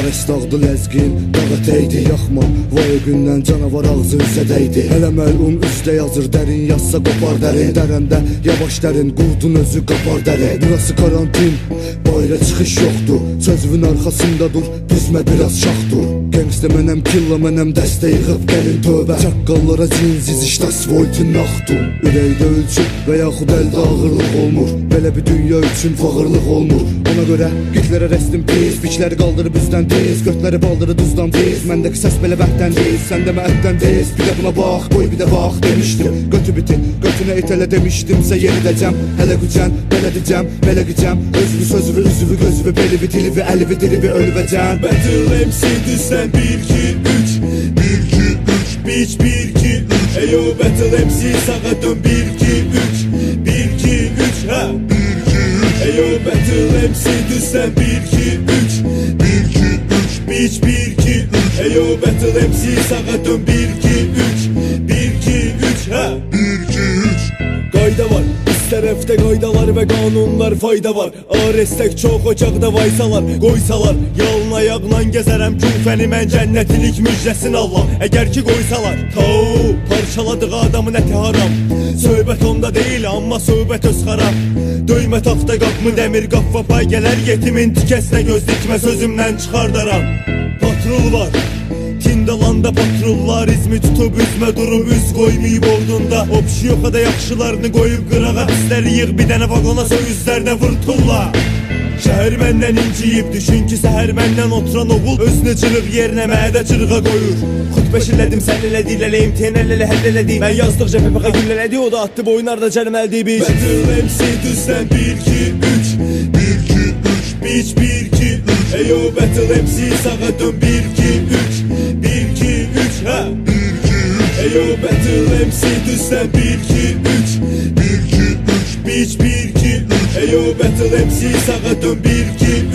Ares dağdı ləzgin, dağa teydi yaxma. Vay o gündən canavar ağzı üzə dəydi. Hələ məlum üzdə yazır, dərin yazsa qopar dərin. Dərəndə yavaş dərin, qurdun özü qapar dərin. Burası karantin, bayra çıxış yoxdur. Sözümün arxasında dur, düzmə biraz şaxdur. Gangsta mənəm, killa mənəm, dəstə yığıb gəlin tövbə. Çaqqallara cinsiz işdə asfaltın naxdum. Ürəkdə ölçüb və yaxud əldə ağırlıq olmur. Belə bir dünya üçün fağırlıq olmur. Ona görə gitlərə restim pis, biçləri qaldırıb üzdən tez, götləri baldırı duzdan tez. Məndəki səs belə vəhddən tez, səndə məhəddən tez. Bir də buna bax, qoy bir də bax demişdim. Götü biti, götünə itələ demişdimsə yeridəcəm. Hələ gücən, belə dicəm, belə gicəm. Özvü sözvü, üzvü, gözvü, belivi, dilivi, əlivi, dilivi, ölüvəcəm. Battle MC düzdən 1-2-3 1-2-3 Beach 1-2-3 Eyo Battle MC sağa dön 1-2-3 1-2-3 ha 1-2-3 Eyo Battle MC düzdən 1-2-3 1-2-3 Beach 1-2-3 Eyo Battle MC sağa dön 1-2-3 1-2-3 ha 1-2-3 Qayda var, biz tərəfdə qaydalar və qanunlar fayda var. Arestek çox ocaqda vaysalar, qoysalar yalın ayaqla gəzərəm küfəni mən cənnətilik müjdəsini Allah. Əgər ki qoysalar, tau parçaladığı adamın əti haram. Söhbət onda deyil, amma söhbət öz xarab. Döymə taxta qapmı dəmir qapva pay gələr yetimin tikəsinə göz dikmə sözümdən çıxardaram. Patrol var, Tindalanda patrollar izmi tutub üzmə durub üz qoymayıb ordunda. O pişi yoxa da yaxşılarını qoyub qırağa pisləri yığ bir dənə vaqona söyüzlərdə vırtulla. Şəhər məndən inciyib düşün ki səhər məndən oturan oğul özünü cırıq yerinə mədə cırığa qoyur. Xutbə şirlədim sən elədi lələyim tenəllələ həll elədi. Mən yazdıqca PPK güllələdi o da attı boyunlarda cəlməldi biç. Battle MC düzdən 1-2-3 1-2-3 Beach 1-2-3 Eyo Battle MC sağa dön 1-2-3 1-2-3 ha 1-2-3 Eyo Battle MC düzdən 1-2-3 1-2-3 Beach 1-2-3 Eyo Battle MC sağa dön 1-2-3